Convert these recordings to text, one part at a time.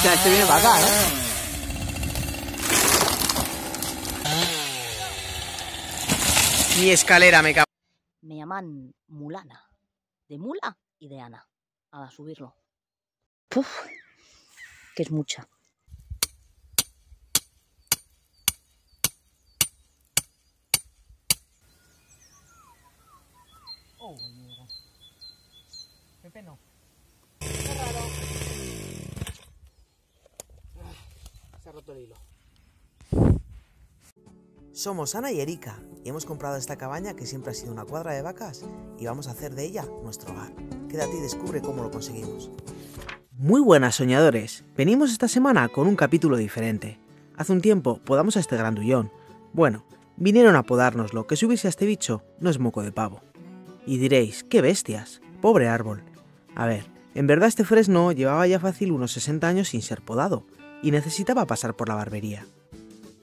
Hostia, este viene para acá, ¿eh? Mi escalera, me cago. Me llaman Mulana. De Mula y de Ana. A subirlo. Puf, que es mucha. Oh, Pepe no. Qué raro. Se ha roto el hilo. Somos Ana y Erika y hemos comprado esta cabaña que siempre ha sido una cuadra de vacas y vamos a hacer de ella nuestro hogar. Quédate y descubre cómo lo conseguimos. Muy buenas, soñadores. Venimos esta semana con un capítulo diferente. Hace un tiempo podamos a este grandullón. Bueno, vinieron a podárnoslo, que subirse a este bicho no es moco de pavo. Y diréis, ¡qué bestias! Pobre árbol. A ver, en verdad este fresno llevaba ya fácil unos 60 años sin ser podado y necesitaba pasar por la barbería.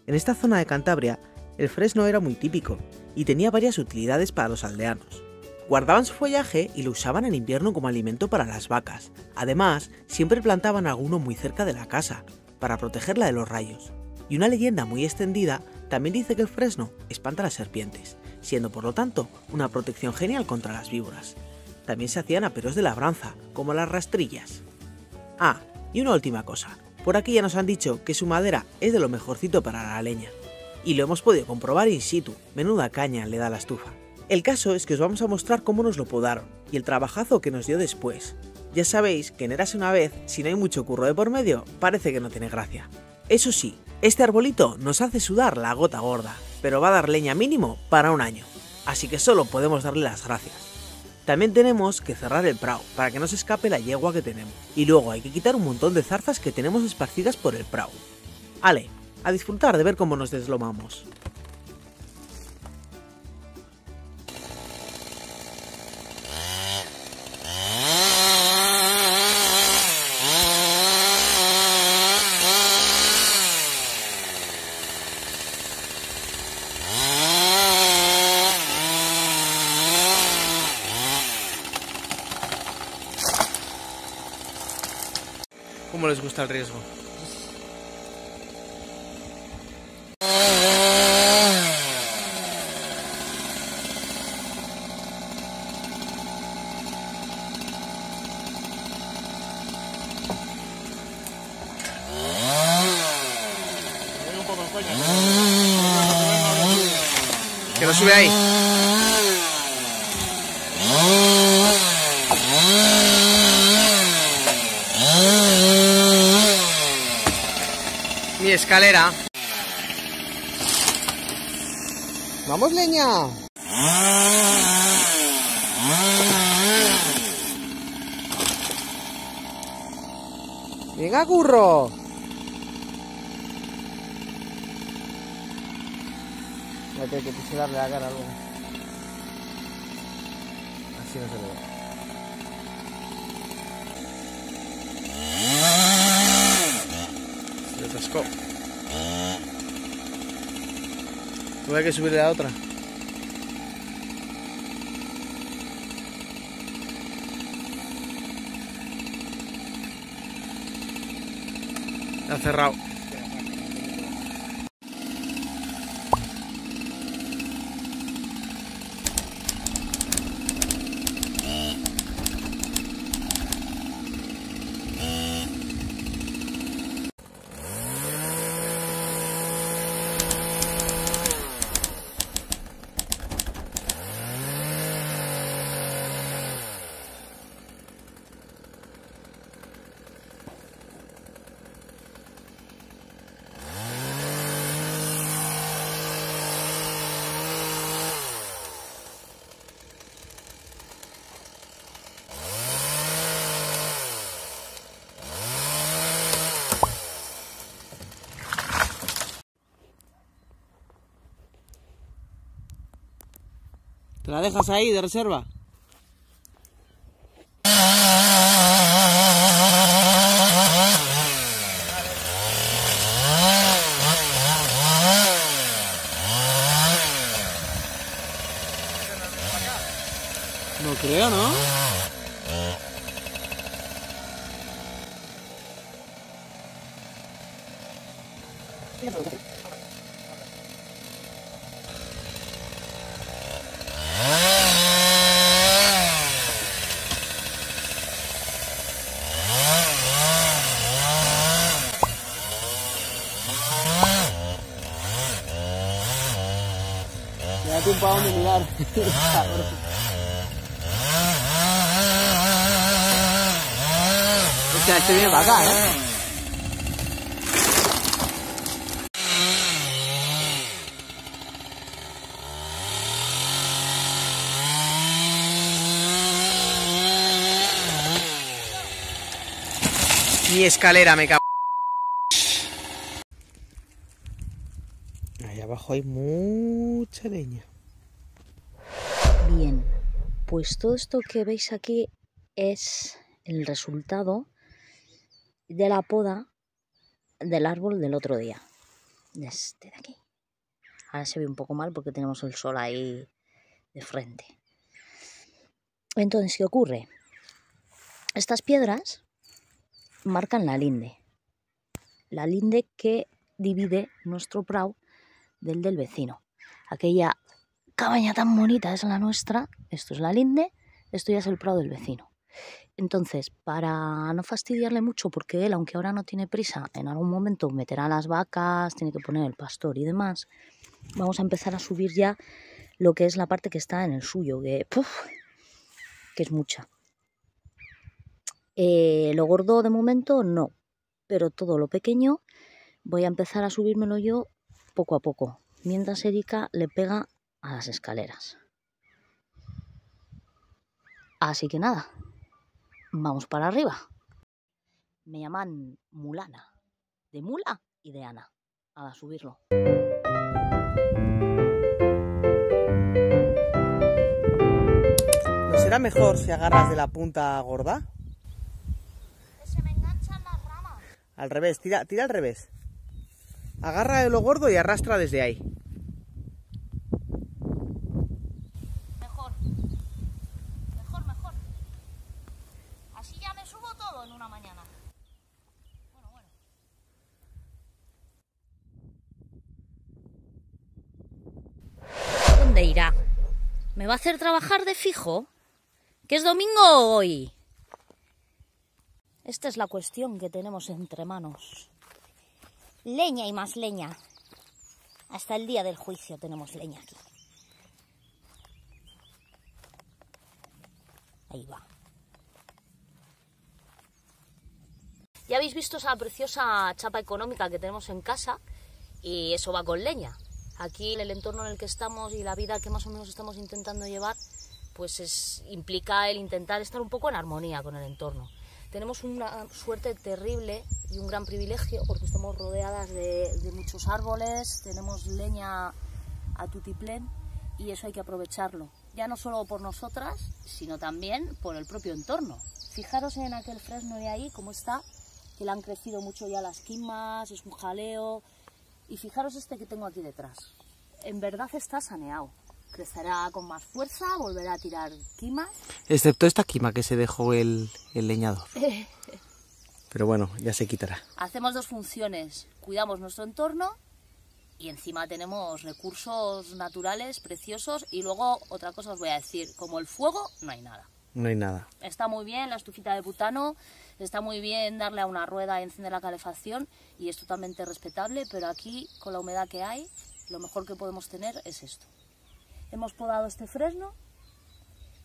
En esta zona de Cantabria, el fresno era muy típico y tenía varias utilidades para los aldeanos. Guardaban su follaje y lo usaban en invierno como alimento para las vacas. Además, siempre plantaban alguno muy cerca de la casa, para protegerla de los rayos. Y una leyenda muy extendida también dice que el fresno espanta a las serpientes, siendo por lo tanto una protección genial contra las víboras. También se hacían aperos de labranza, como las rastrillas. Ah, y una última cosa. Por aquí ya nos han dicho que su madera es de lo mejorcito para la leña. Y lo hemos podido comprobar in situ, menuda caña le da la estufa. El caso es que os vamos a mostrar cómo nos lo podaron, y el trabajazo que nos dio después. Ya sabéis que en Érase una vez, si no hay mucho curro de por medio, parece que no tiene gracia. Eso sí, este arbolito nos hace sudar la gota gorda, pero va a dar leña mínimo para un año, así que solo podemos darle las gracias. También tenemos que cerrar el prau, para que no se escape la yegua que tenemos, y luego hay que quitar un montón de zarzas que tenemos esparcidas por el prau. Ale, a disfrutar de ver cómo nos deslomamos. ¿Cómo les gusta el riesgo? Que lo sube ahí. Mi escalera. ¡Vamos, leña! ¡Venga, curro! Voy a tener que pisotearle la cara luego. Así no se le ve. Se atascó. Voy a que subirle a otra. Ha cerrado. ¿Te la dejas ahí de reserva? No creo, ¿no? Me da tiempo a dónde mirar. Es que este viene para acá, ¿eh? Mi escalera, me cago. Ahí abajo hay mucha leña. Bien, pues todo esto que veis aquí es el resultado de la poda del árbol del otro día. Este de aquí. Ahora se ve un poco mal porque tenemos el sol ahí de frente. Entonces, ¿qué ocurre? Estas piedras marcan la linde que divide nuestro prau del vecino. Aquella cabaña tan bonita es la nuestra, esto es la linde, esto ya es el prau del vecino. Entonces, para no fastidiarle mucho, porque él, aunque ahora no tiene prisa, en algún momento meterá las vacas, tiene que poner el pastor y demás, vamos a empezar a subir ya lo que es la parte que está en el suyo, que es mucha. Lo gordo de momento no, pero todo lo pequeño voy a empezar a subírmelo yo poco a poco, mientras Erika le pega a las escaleras. Así que nada, vamos para arriba. Me llaman Mulana, de Mula y de Ana, a subirlo. ¿No será mejor si agarras de la punta gorda? Se me enganchan las ramas. Al revés, tira al revés. Agarra de lo gordo y arrastra desde ahí. Mejor. Así ya me subo todo en una mañana. Bueno. ¿Dónde irá? ¿Me va a hacer trabajar de fijo? ¿Que es domingo hoy? Esta es la cuestión que tenemos entre manos. Leña y más leña. Hasta el día del juicio tenemos leña aquí. Ahí va. Ya habéis visto esa preciosa chapa económica que tenemos en casa y eso va con leña. Aquí el entorno en el que estamos y la vida que más o menos estamos intentando llevar, pues implica el intentar estar un poco en armonía con el entorno. Tenemos una suerte terrible y un gran privilegio porque estamos rodeadas de muchos árboles, tenemos leña a tutiplén y eso hay que aprovecharlo. Ya no solo por nosotras, sino también por el propio entorno. Fijaros en aquel fresno de ahí, cómo está, que le han crecido mucho ya las quimas, es un jaleo. Y fijaros este que tengo aquí detrás. En verdad está saneado. Crecerá con más fuerza, volverá a tirar quimas. Excepto esta quima que se dejó el leñador. Pero bueno, ya se quitará. Hacemos dos funciones. Cuidamos nuestro entorno y encima tenemos recursos naturales preciosos. Y luego otra cosa os voy a decir, como el fuego, no hay nada. No hay nada. Está muy bien la estufita de butano, está muy bien darle a una rueda y encender la calefacción y es totalmente respetable, pero aquí, con la humedad que hay, lo mejor que podemos tener es esto. Hemos podado este fresno,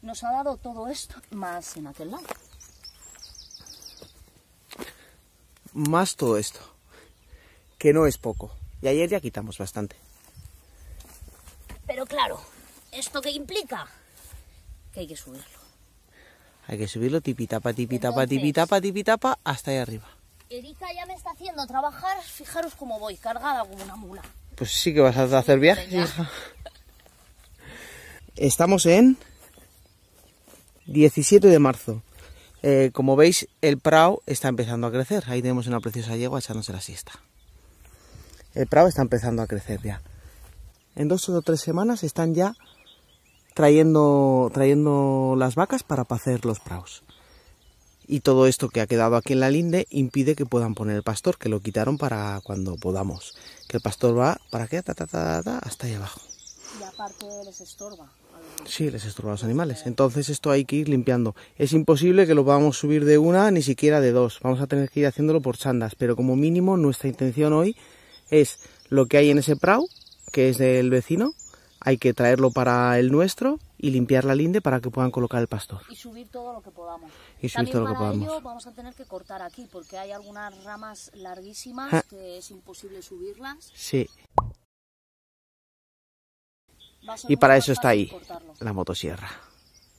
nos ha dado todo esto, más en aquel lado. Más todo esto, que no es poco. Y ayer ya quitamos bastante. Pero claro, ¿esto qué implica? Que hay que subirlo. Hay que subirlo tipitapa, tipitapa, hasta ahí arriba. Erika ya me está haciendo trabajar, fijaros cómo voy, cargada como una mula. Pues sí que vas a hacer viajes, hija. Estamos en 17 de marzo. Como veis, el prau está empezando a crecer. Ahí tenemos una preciosa yegua echándose la siesta. El prau está empezando a crecer ya. En 2 o 3 semanas están ya trayendo las vacas para pacer los praus. Y todo esto que ha quedado aquí en la linde impide que puedan poner el pastor, que lo quitaron para cuando podamos. Que el pastor va, ¿para qué? Hasta ahí abajo. Y aparte les estorba. Sí, les estorba a los animales. Entonces esto hay que ir limpiando. Es imposible que lo podamos subir de una, ni siquiera de dos. Vamos a tener que ir haciéndolo por chandas. Pero como mínimo nuestra intención hoy es lo que hay en ese prau, que es del vecino. Hay que traerlo para el nuestro y limpiar la linde para que puedan colocar el pastor. Y subir todo lo que podamos. Y subir todo lo que podamos. Ello vamos a tener que cortar aquí porque hay algunas ramas larguísimas que es imposible subirlas. Sí. Y para eso está ahí la motosierra,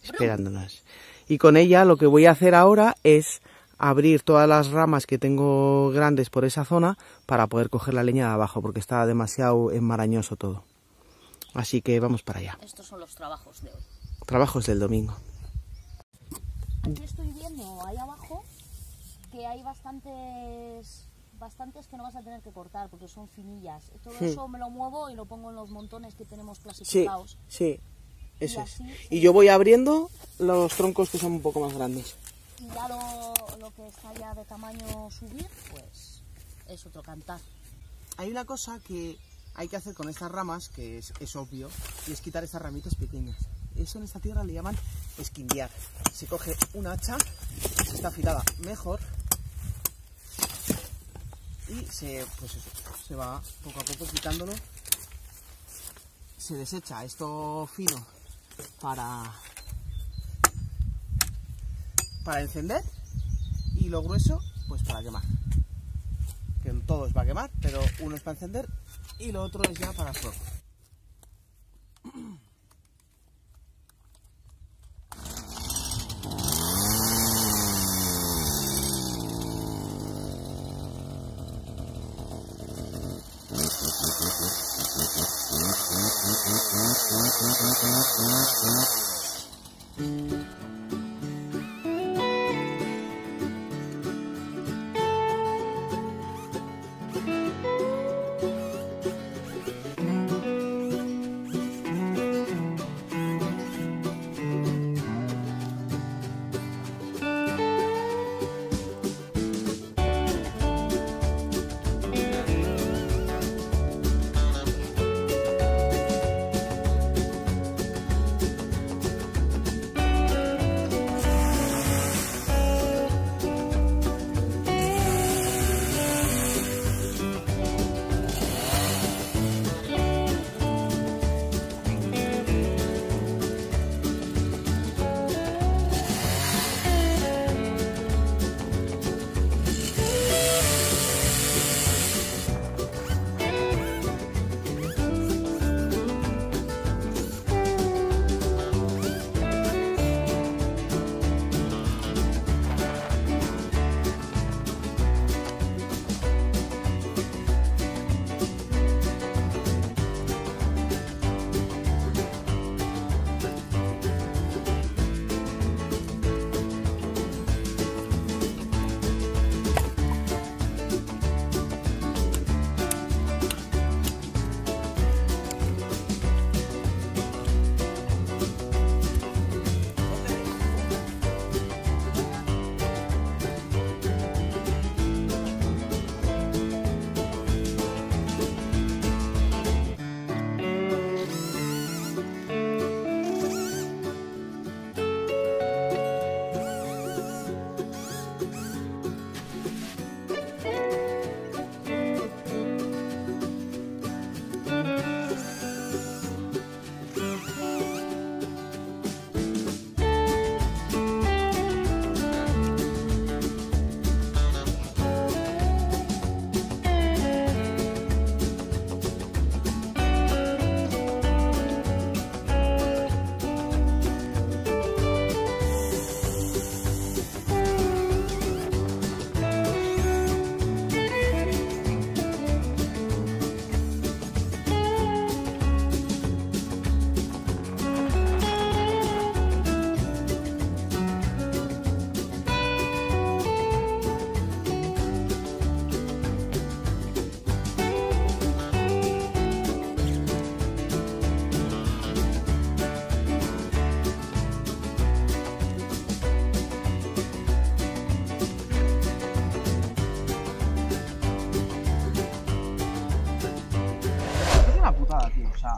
esperándonos. Y con ella lo que voy a hacer ahora es abrir todas las ramas que tengo grandes por esa zona para poder coger la leña de abajo porque está demasiado enmarañoso todo. Así que vamos para allá. Estos son los trabajos de hoy. Trabajos del domingo. Aquí estoy viendo ahí abajo que hay bastantes que no vas a tener que cortar porque son finillas. Todo eso me lo muevo y lo pongo en los montones que tenemos clasificados. Sí, eso es. Y yo voy abriendo los troncos que son un poco más grandes. Y ya lo que está ya de tamaño subir, pues es otro cantar. Hay una cosa que hay que hacer con estas ramas, que es obvio, y es quitar estas ramitas pequeñas. Eso en esta tierra le llaman esquindiar. Se coge una hacha, está afilada mejor, y se va poco a poco quitándolo. Se desecha esto fino para encender, y lo grueso pues para quemar. Que todo es para quemar, pero uno es para encender y lo otro es ya para fuego.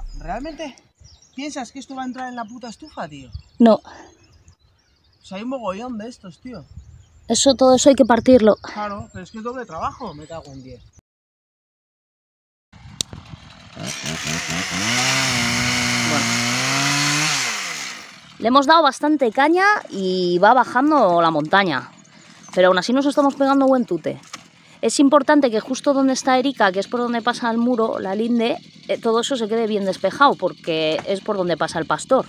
sea, ¿realmente piensas que esto va a entrar en la puta estufa, tío? No, O sea, hay un mogollón de estos, tío. todo eso hay que partirlo. Claro, pero es que es doble trabajo, me cago en 10. Bueno. Le hemos dado bastante caña y va bajando la montaña, pero aún así nos estamos pegando buen tute. Es importante que justo donde está Erika, que es por donde pasa el muro, la linde, todo eso se quede bien despejado, porque es por donde pasa el pastor.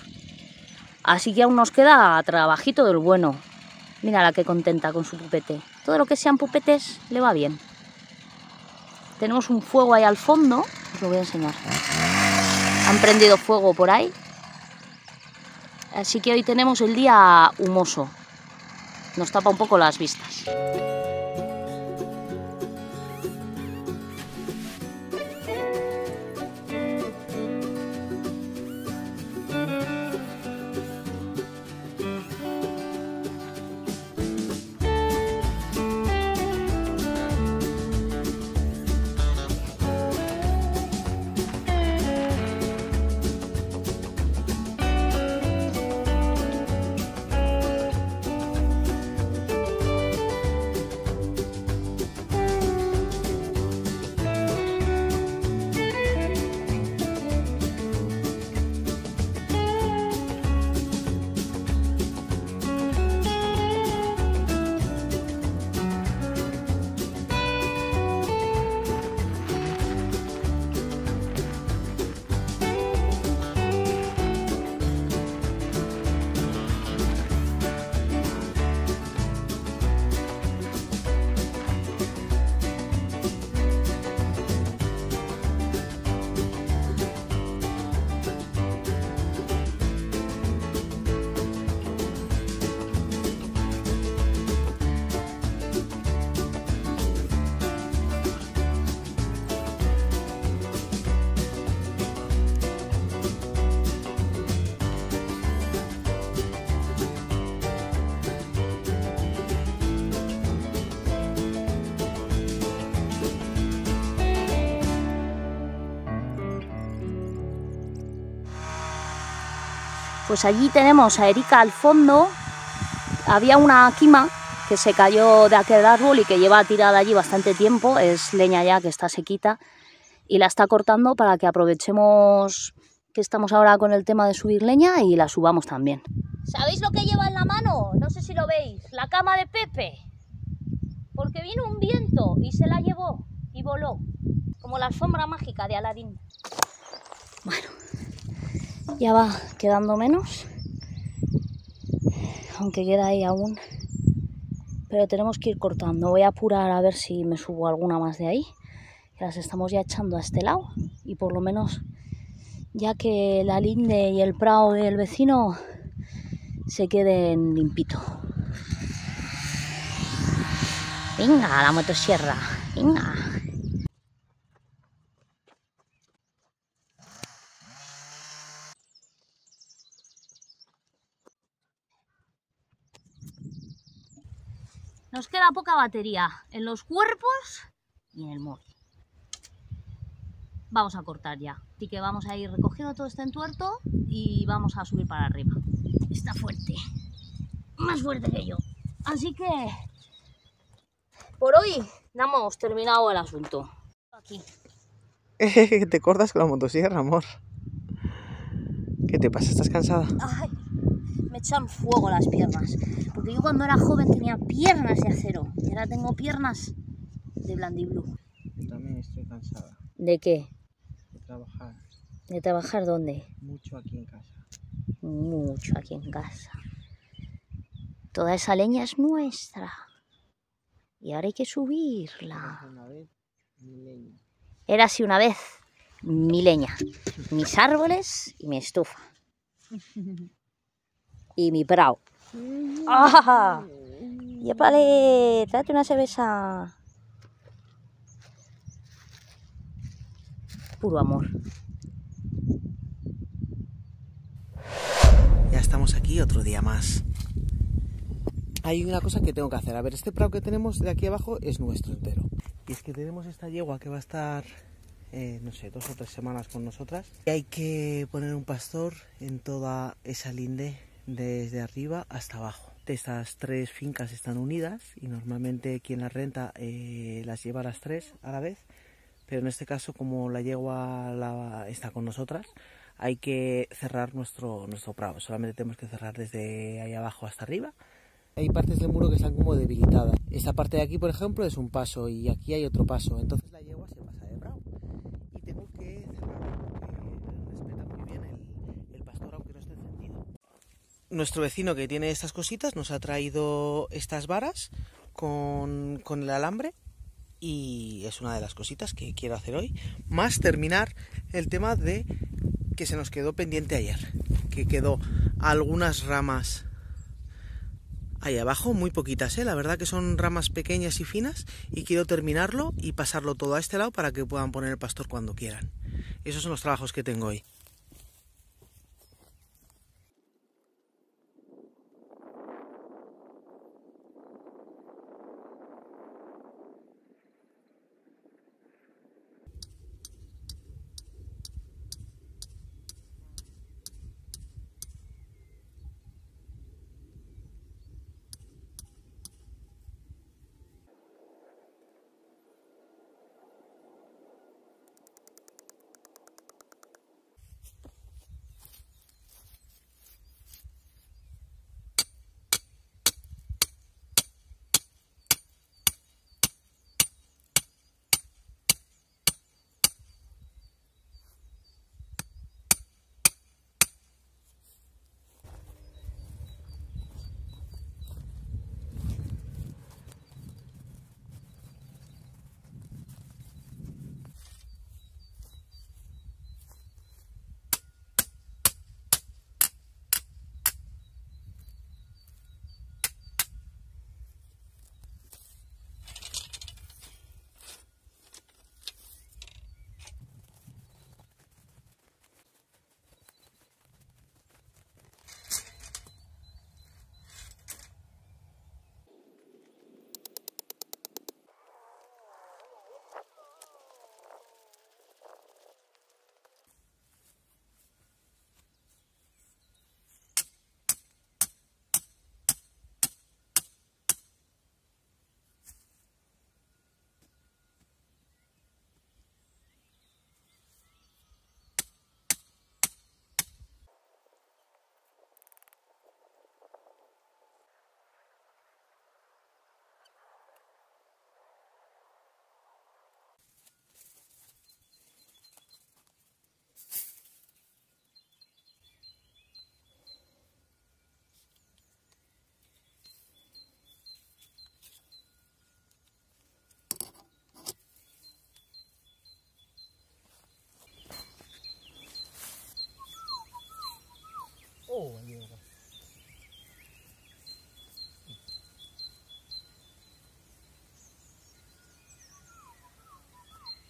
Así que aún nos queda trabajito del bueno. Mira la que contenta con su pupete. Todo lo que sean pupetes le va bien. Tenemos un fuego ahí al fondo, os lo voy a enseñar. Han prendido fuego por ahí. Así que hoy tenemos el día humoso. Nos tapa un poco las vistas. Pues allí tenemos a Erika al fondo. Había una quima que se cayó de aquel árbol y que lleva tirada allí bastante tiempo. Es leña ya que está sequita y la está cortando para que aprovechemos que estamos ahora con el tema de subir leña y la subamos también. ¿Sabéis lo que lleva en la mano? No sé si lo veis. La cama de Pepe. Porque vino un viento y se la llevó y voló. Como la alfombra mágica de Aladín. Bueno. Ya va quedando menos, aunque queda ahí aún, pero tenemos que ir cortando. Voy a apurar a ver si me subo alguna más de ahí, que las estamos ya echando a este lado y por lo menos ya que la linde y el prado del vecino se queden limpito. Venga, la motosierra, venga. Nos queda poca batería en los cuerpos y en el móvil. Vamos a cortar ya. Así que vamos a ir recogiendo todo este entuerto y vamos a subir para arriba. Está fuerte. Más fuerte que yo. Así que por hoy damos terminado el asunto. Aquí. Te cortas con la motosierra, amor. ¿Qué te pasa? ¿Estás cansada? Ay, me echan fuego las piernas. Porque yo cuando era joven tenía piernas de acero. Y ahora tengo piernas de blandiblue. Yo también estoy cansada. ¿De qué? De trabajar. ¿De trabajar dónde? Mucho aquí en casa. Mucho aquí en casa. Toda esa leña es nuestra. Y ahora hay que subirla. Una vez, mi leña. Era así una vez mi leña, mis árboles y mi estufa. Y mi prao. ¡Ah! ¡Yépale! Tráete una cerveza. Puro amor. Ya estamos aquí otro día más. Hay una cosa que tengo que hacer. A ver, este prado que tenemos de aquí abajo es nuestro entero. Y es que tenemos esta yegua que va a estar no sé, 2 o 3 semanas con nosotras. Y hay que poner un pastor en toda esa linde desde arriba hasta abajo. Estas 3 fincas están unidas y normalmente quien las renta las lleva a las 3 a la vez, pero en este caso, como la yegua está con nosotras, hay que cerrar nuestro prado. Solamente tenemos que cerrar desde ahí abajo hasta arriba. Hay partes del muro que están como debilitadas. Esta parte de aquí, por ejemplo, es un paso y aquí hay otro paso. Entonces la yegua se pasa de prado y tengo que cerrarlo porque respeta muy bien el pastor, aunque no esté encendido. Nuestro vecino, que tiene estas cositas, nos ha traído estas varas con el alambre y es una de las cositas que quiero hacer hoy, más terminar el tema de que se nos quedó pendiente ayer, que quedó algunas ramas ahí abajo, muy poquitas, la verdad que son ramas pequeñas y finas, y quiero terminarlo y pasarlo todo a este lado para que puedan poner el pastor cuando quieran. Esos son los trabajos que tengo hoy. Oh, Diego.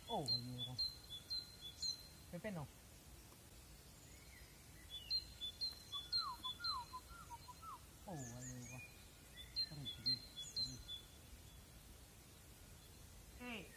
Oh, Diego. Pepe no. Oh, Diego. Hey.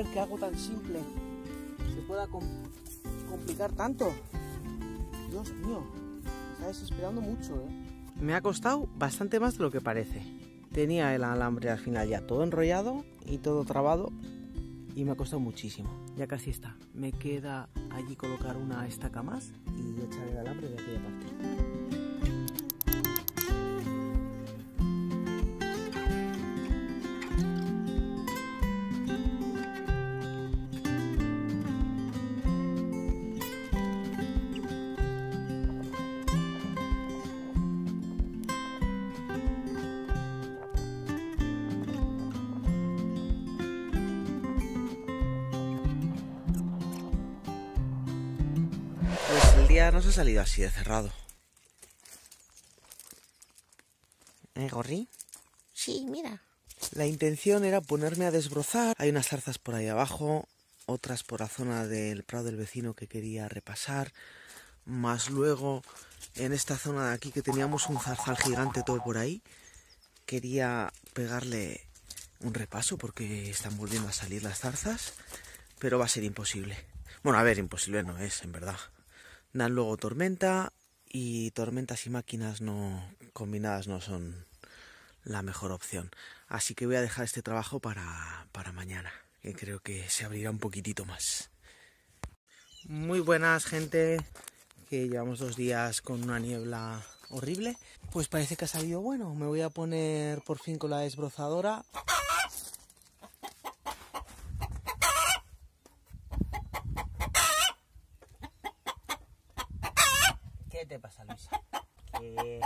creer que algo tan simple se pueda complicar tanto. Dios mío, me está desesperando mucho, ¿eh? Me ha costado bastante más de lo que parece. Tenía el alambre al final ya todo enrollado y todo trabado y me ha costado muchísimo. Ya casi está. Me queda allí colocar una estaca más y echar el alambre de aquella parte. Pues el día nos ha salido así de cerrado. ¿Gorri? Sí, mira. La intención era ponerme a desbrozar. Hay unas zarzas por ahí abajo, otras por la zona del prado del vecino que quería repasar, más luego en esta zona de aquí que teníamos un zarzal gigante todo por ahí. Quería pegarle un repaso porque están volviendo a salir las zarzas, pero va a ser imposible. Bueno, a ver, imposible no es, en verdad. Dan luego tormenta y tormentas y máquinas no combinadas no son la mejor opción. Así que voy a dejar este trabajo para mañana, que creo que se abrirá un poquitito más. Muy buenas, gente, que llevamos 2 días con una niebla horrible. Pues parece que ha salido bueno. Me voy a poner por fin con la desbrozadora. ¿Qué te pasa, Luisa? ¿Qué?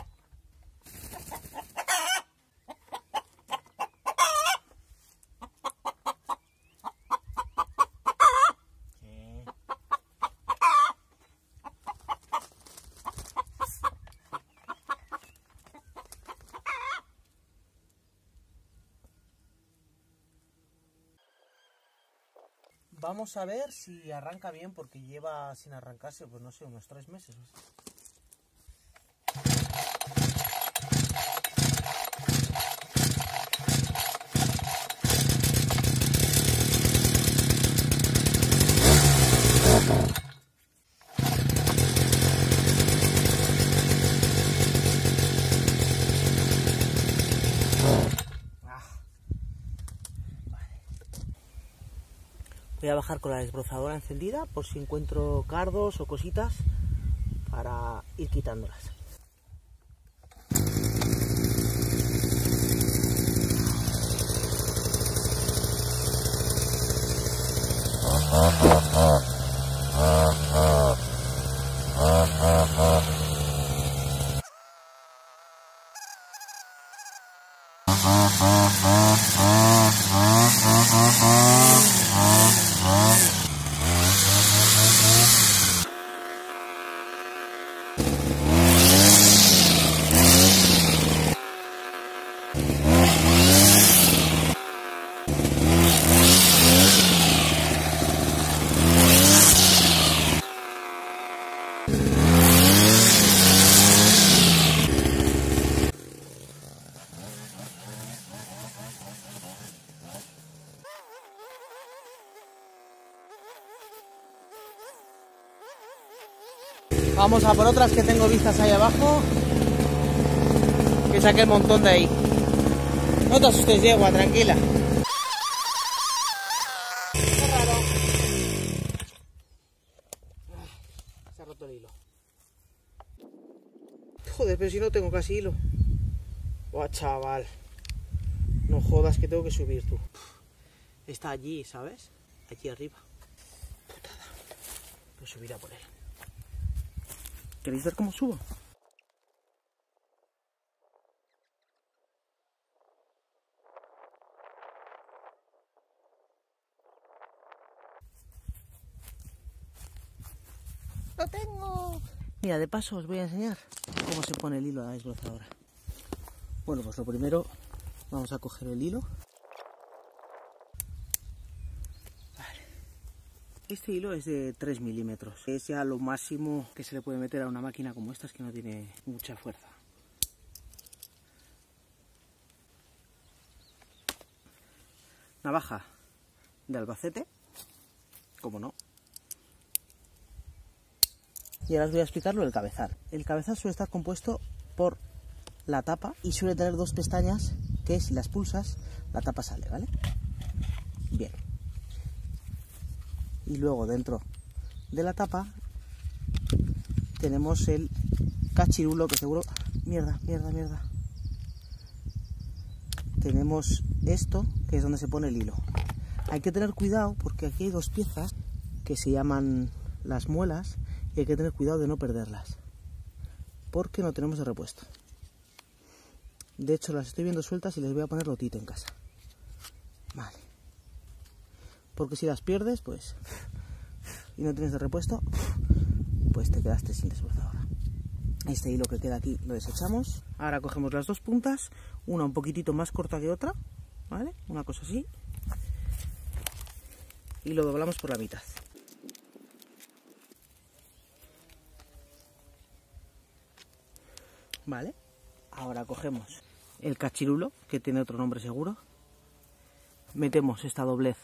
Vamos a ver si arranca bien, porque lleva sin arrancarse, pues no sé, unos 3 meses. Voy a bajar con la desbrozadora encendida por si encuentro cardos o cositas para ir quitándolas. Vamos a por otras que tengo vistas ahí abajo, que saqué el montón de ahí. No te asustes, yegua, tranquila. Qué raro. Se ha roto el hilo. Joder, pero si no tengo casi hilo. Buah, chaval. No jodas que tengo que subir, tú. Está allí, ¿sabes? Allí arriba. Putada. Pues subir a por él. ¿Queréis ver cómo subo? ¡Lo tengo! Mira, de paso os voy a enseñar cómo se pone el hilo a la desbrozadora. Bueno, pues lo primero vamos a coger el hilo. Vale. Este hilo es de 3 milímetros. Es ya lo máximo que se le puede meter a una máquina como esta, es que no tiene mucha fuerza. Navaja. de Albacete, como no. Y ahora os voy a explicar lo del cabezal. El cabezal suele estar compuesto por la tapa y suele tener dos pestañas que si las pulsas, la tapa sale, ¿vale? Bien. Y luego dentro de la tapa tenemos el cachirulo que seguro... Mierda. Tenemos esto, que es donde se pone el hilo. Hay que tener cuidado porque aquí hay dos piezas que se llaman las muelas y hay que tener cuidado de no perderlas porque no tenemos de repuesto. De hecho las estoy viendo sueltas y les voy a poner lotito en casa. Vale. Porque si las pierdes, pues... y no tienes de repuesto, pues te quedaste sin desbrozadora. Este hilo que queda aquí lo desechamos. Ahora cogemos las dos puntas, una un poquitito más corta que otra, ¿vale? Una cosa así. Y lo doblamos por la mitad. Vale. Ahora cogemos el cachirulo, que tiene otro nombre seguro. Metemos esta doblez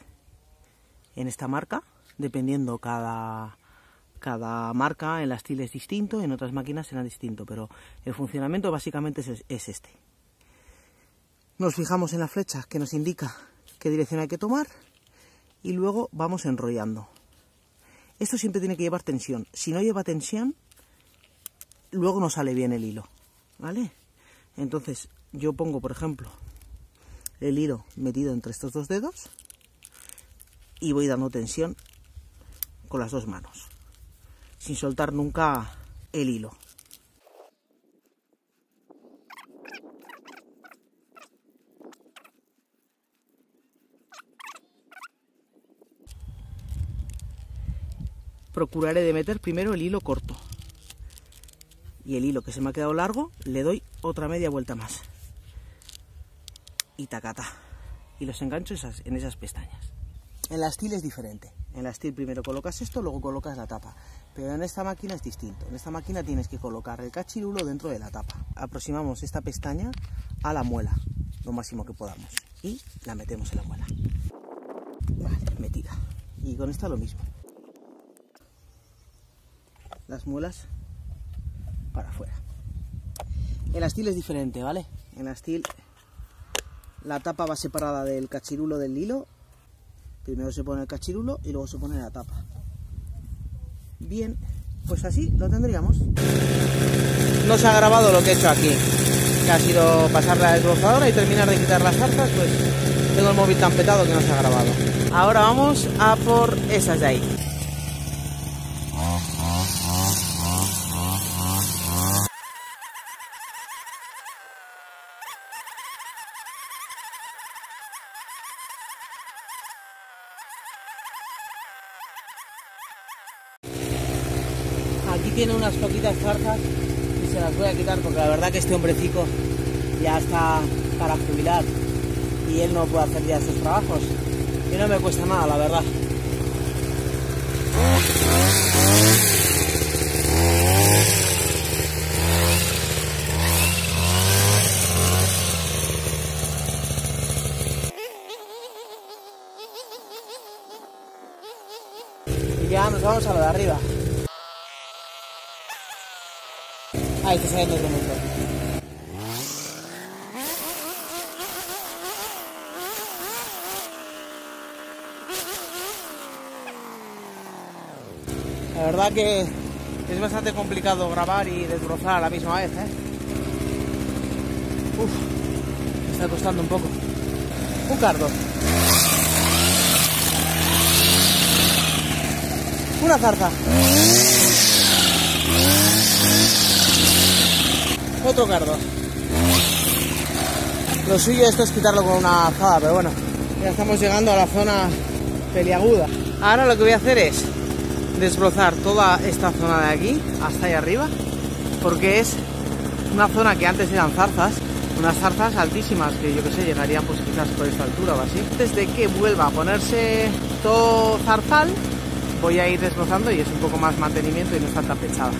en esta marca, dependiendo cada marca, en la Stihl es distinto, en otras máquinas será distinto, pero el funcionamiento básicamente es este. Nos fijamos en la flecha que nos indica qué dirección hay que tomar y luego vamos enrollando. Esto siempre tiene que llevar tensión. Si no lleva tensión, luego no sale bien el hilo, ¿vale? Entonces yo pongo, por ejemplo, el hilo metido entre estos dos dedos y voy dando tensión con las dos manos, sin soltar nunca el hilo. Procuraré de meter primero el hilo corto y el hilo que se me ha quedado largo le doy otra media vuelta más y tacata, y los engancho en esas pestañas. En la Stihl es diferente. En la Stihl primero colocas esto, luego colocas la tapa. Pero en esta máquina es distinto. En esta máquina tienes que colocar el cachirulo dentro de la tapa. Aproximamos esta pestaña a la muela, lo máximo que podamos. Y la metemos en la muela. Vale, metida. Y con esta lo mismo. Las muelas para afuera. En la Stihl es diferente, ¿vale? En la Stihl la tapa va separada del cachirulo del hilo. Primero se pone el cachirulo y luego se pone la tapa. Bien, pues así lo tendríamos. No se ha grabado lo que he hecho aquí, que ha sido pasar la desbrozadora y terminar de quitar las zarzas, pues tengo el móvil tan petado que no se ha grabado. Ahora vamos a por esas de ahí. Aquí tiene unas poquitas zarzas y se las voy a quitar porque la verdad que este hombrecico ya está para jubilar y él no puede hacer ya sus trabajos y no me cuesta nada, la verdad. Y ya nos vamos a lo de arriba. Ahí está saliendo otro montón. La verdad que es bastante complicado grabar y desbrozar a la misma vez, ¿eh? Uf, me está costando un poco. Un cardo. Una zarza. Otro cardo. Lo suyo esto es quitarlo con una azada, pero bueno, ya estamos llegando a la zona peliaguda. Ahora lo que voy a hacer es desbrozar toda esta zona de aquí hasta ahí arriba, porque es una zona que antes eran zarzas, unas zarzas altísimas que yo que sé, llegarían pues quizás por esta altura o así. Antes de que vuelva a ponerse todo zarzal, voy a ir desbrozando y es un poco más mantenimiento y no está tan pesada.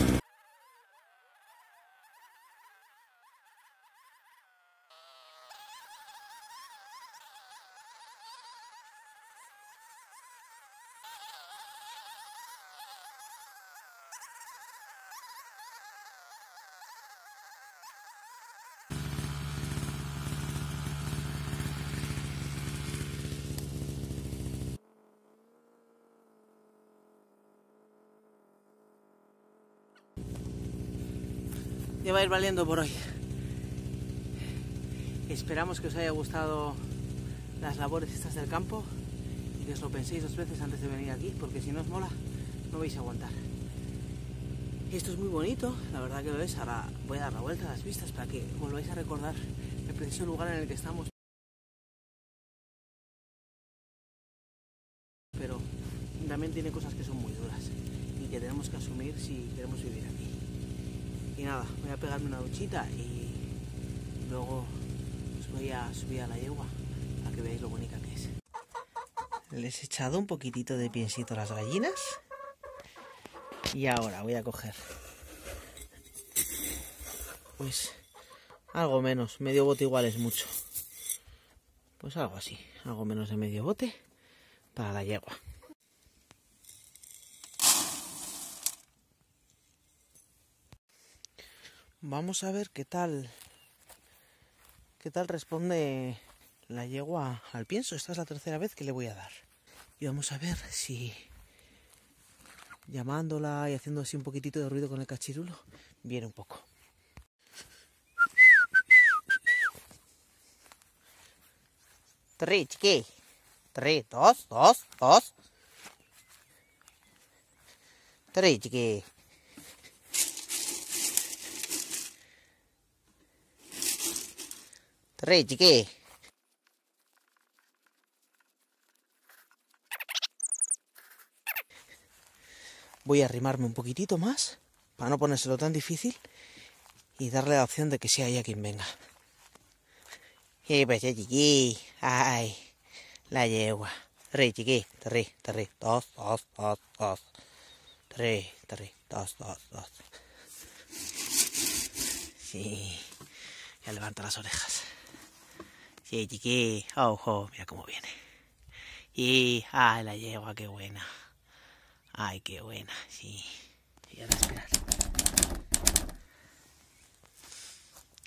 ya va a ir valiendo por hoy. Esperamos que os haya gustado las labores estas del campo y que os lo penséis 2 veces antes de venir aquí, porque si no os mola no vais a aguantar. Esto es muy bonito, la verdad que lo es. Ahora voy a dar la vuelta a las vistas para que volváis a recordar el preciso lugar en el que estamos. Pero también tiene cosas que son muy duras y que tenemos que asumir si queremos vivir aquí. Y nada, voy a pegarme una duchita y luego os voy a subir a la yegua para que veáis lo bonita que es. Les he echado un poquitito de piensito a las gallinas. Y ahora voy a coger, pues algo menos, medio bote igual es mucho. Pues algo así, algo menos de medio bote para la yegua. Vamos a ver qué tal responde la yegua al pienso. Esta es la 3.ª vez que le voy a dar. Y vamos a ver si llamándola y haciendo así un poquitito de ruido con el cachirulo viene un poco. Tres, chiqui. 3, 2, 2, 2. 3, chiqui. 3, chiqui. Voy a arrimarme un poquitito más para no ponérselo tan difícil y darle la opción de que sea ella quien venga. Y pues chiqui, ay, la yegua. 3, chiqui, 3, 2, 2, 2, 2. 3, 2, 2, 2. Sí, ya levanta las orejas. Sí, chiqui, oh, mira cómo viene. Y, ay, la yegua, qué buena. Ay, qué buena, sí. Y ahora esperar.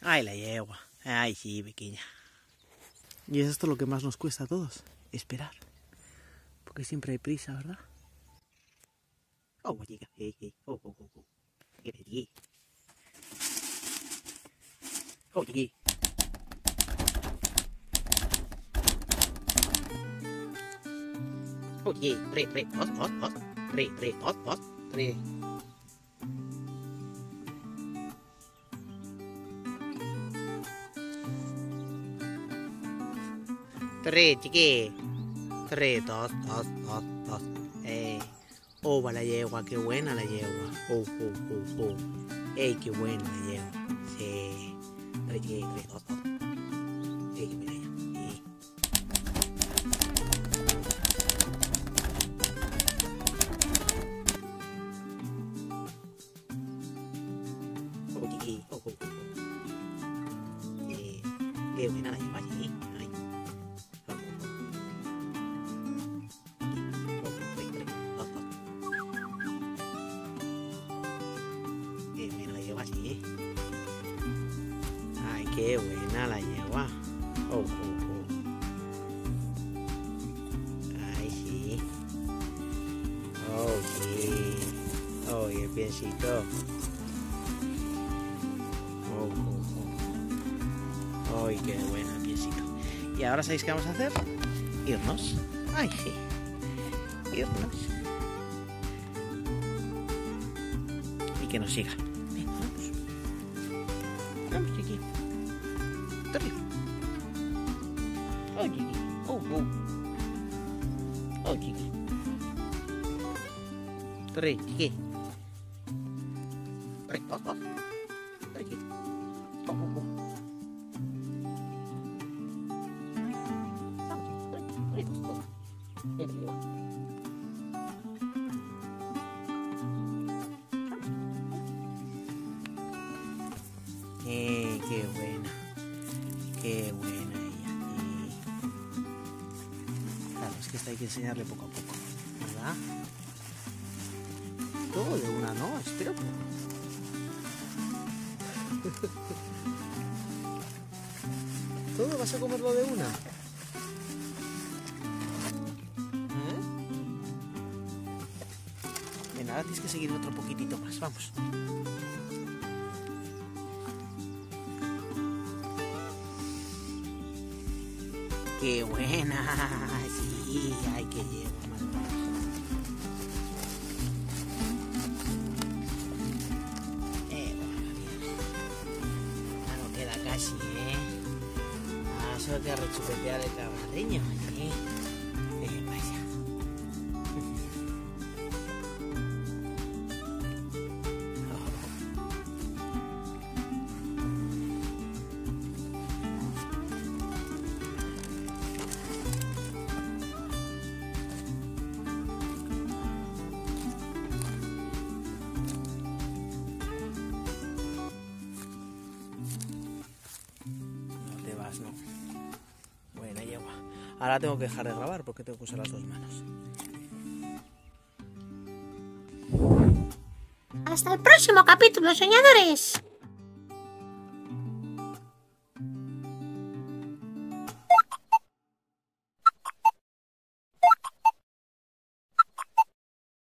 Ay, la yegua. Ay, sí, pequeña. Y es esto lo que más nos cuesta a todos, esperar. Porque siempre hay prisa, ¿verdad? Oh, chica, oh. Chiqui. Oh, chiqui. Oh, chiqui. 3, 2, 2, 2. 3, 2, 2, 3. Tres, chiqui. 3, 2, 2, 2, 2. Oh, va la yegua, qué buena la yegua. Oh. Ey, qué buena la yegua. Sí. 3, chiqui, 3, 2, 2. Ey, qué buena ella. Sí. Oh, chiqui. Oh. Qué buena la yegua, sí. Ay. Ay, qué buena la yegua. Oh. Ay, sí. Oh, sí. Oh, y el piecito. Oh. Ay, qué buena el piecito. Y ahora, ¿sabéis qué vamos a hacer? Irnos. Ay, sí. Irnos. Y que nos siga. Venga, vamos. Vamos, chiqui. 3. Oh, chiqui. Oh. Oh, chiqui. 3, chiqui. 3, 2, 2. 3, chiqui. Oh. Qué buena ella. Claro, es que esta hay que enseñarle poco a poco, ¿verdad? Todo de una, ¿no? Espera un poco. ¿Todo vas a comerlo de una? Venga, ahora tienes que seguir otro poquitito más, vamos. ¡Qué buena! Sí, hay que llevar más abajo. Bien. Ya no queda casi, solo te rechupetear el cabarreño, vaya. No. Buena yegua. Ahora tengo que dejar de grabar porque tengo que usar las dos manos. Hasta el próximo capítulo, soñadores.